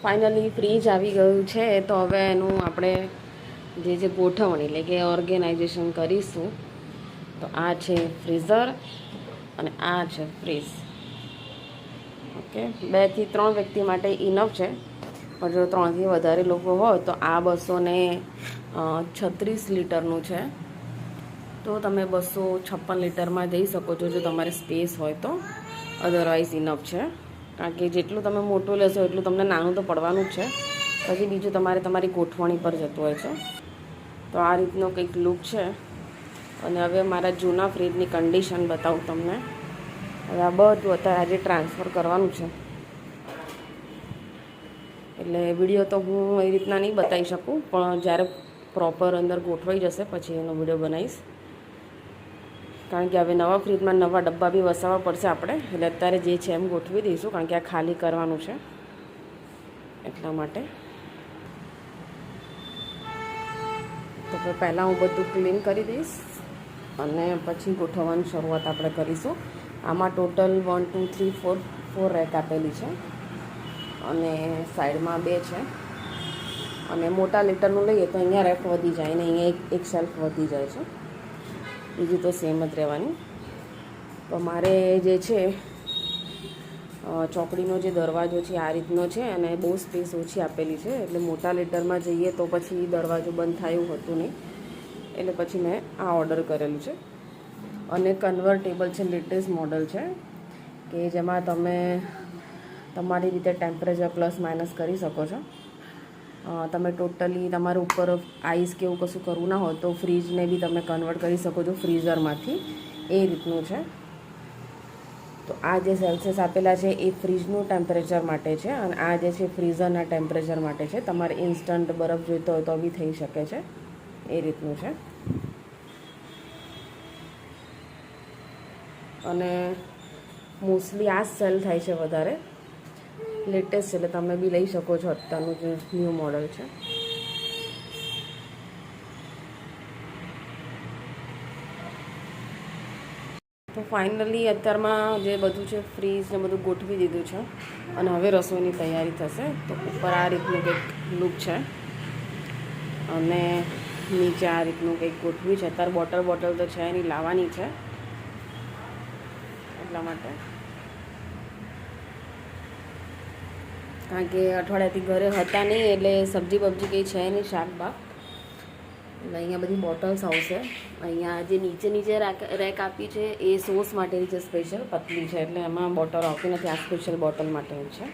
Finally fridge આવી ગયું છે, તો હવે એનું આપણે જે ગોઠવણી એટલે કે ઓર્ગેનાઇઝેશન કરીશું. તો આ છે ફ્રીઝર અને આ છે ફ્રીજ. ઓકે, 2 થી 3 વ્યક્તિ માટે ઇનફ છે, પણ જો 3 થી વધારે લોકો હોય તો આ 236 લીટરનું છે. તો તમે 256 લીટરમાં જઈ શકો છો જો તમારે સ્પેસ હોય તો. અધરવાઇઝ ઇનફ છે, કારણ કે જેટલું તમે મોટું લેશો એટલું તમને નાનું તો પડવાનું જ છે. પછી બીજું તમારે તમારી ગોઠવણી પર જતું હોય છે. તો આ રીતનો કંઈક લુક છે. અને હવે મારા જૂના ફ્રીજની કન્ડિશન બતાવું તમને. હવે આ બધું અત્યારે આજે ટ્રાન્સફર કરવાનું છે, એટલે વિડીયો તો હું એ રીતના નહીં બતાવી શકું, પણ જ્યારે પ્રોપર અંદર ગોઠવાઈ જશે પછી એનો વિડીયો બનાવીશ. કારણ કે હવે નવા ફ્રીજમાં નવા ડબ્બા બી વસાવવા પડશે આપણે, એટલે અત્યારે જે છે એમ ગોઠવી દઈશું, કારણ કે આ ખાલી કરવાનું છે એટલા માટે. તો પહેલાં હું બધું ક્લીન કરી દઈશ અને પછી ગોઠવવાની શરૂઆત આપણે કરીશું. આમાં ટોટલ 1 2 3 4 રેક આપેલી છે અને સાઈડમાં 2 છે. અને મોટા લીટરનું લઈએ તો અહીંયા રેક વધી જાય ને અહીંયા એક શેલ્ફ વધી જાય છે. બીજું તો સેમ જ રહેવાની. તો મારે જે છે ચોકડીનો જે દરવાજો છે આ રીતનો છે અને બહુ સ્પેસ ઓછી આપેલી છે, એટલે મોટા લીટરમાં જઈએ તો પછી દરવાજો બંધ થાય એવું હતું નહીં, એટલે પછી મેં આ ઓર્ડર કરેલું છે. અને કન્વર્ટેબલ છે, લેટેસ્ટ મોડલ છે, કે જેમાં તમે તમારી રીતે ટેમ્પરેચર પ્લસ માઇનસ કરી શકો છો. તમે ટોટલી તમારા ઉપર આઈસ કે એવું કશું કરવું ના હોય તો ફ્રીજને બી તમે કન્વર્ટ કરી શકો છો ફ્રીઝરમાંથી, એ રીતનું છે. તો આ જે સેલ્સિયસ આપેલા છે એ ફ્રીજનું ટેમ્પરેચર માટે છે અને આ જે છે ફ્રીઝરના ટેમ્પરેચર માટે છે. તમારે ઇન્સ્ટન્ટ બરફ જોઈતો હોય તો બી થઈ શકે છે, એ રીતનું છે. અને મોસ્ટલી આ જ સેલ થાય છે વધારે, લેટેસ્ટ છે, એટલે તમે બી લઈ શકો છો. અત્યારનું જે ન્યૂ મોડલ છે. તો ફાઇનલી અત્યારમાં જે બધું છે ફ્રીજ ને બધું ગોઠવી દીધું છે અને હવે રસોઈની તૈયારી થશે. તો ઉપર આ રીતનું કંઈક લુક છે અને નીચે આ રીતનું કંઈક ગોઠવ્યું છે. અત્યારે બોટલ તો છે એની લાવવાની છે એટલા માટે, કારણ કે અઠવાડિયાથી ઘરે હતા નહીં એટલે સબ્જી બબ્જી કંઈ છે નહીં, શાક બાક. એટલે અહીંયા બધી બોટલ્સ આવશે. અહીંયા જે નીચે રેક આપી છે એ સોસ માટેની છે, સ્પેશિયલ પતલી છે, એટલે એમાં બોટલ આવતી નથી. આ સ્પેશિયલ બોટલ માટેની છે.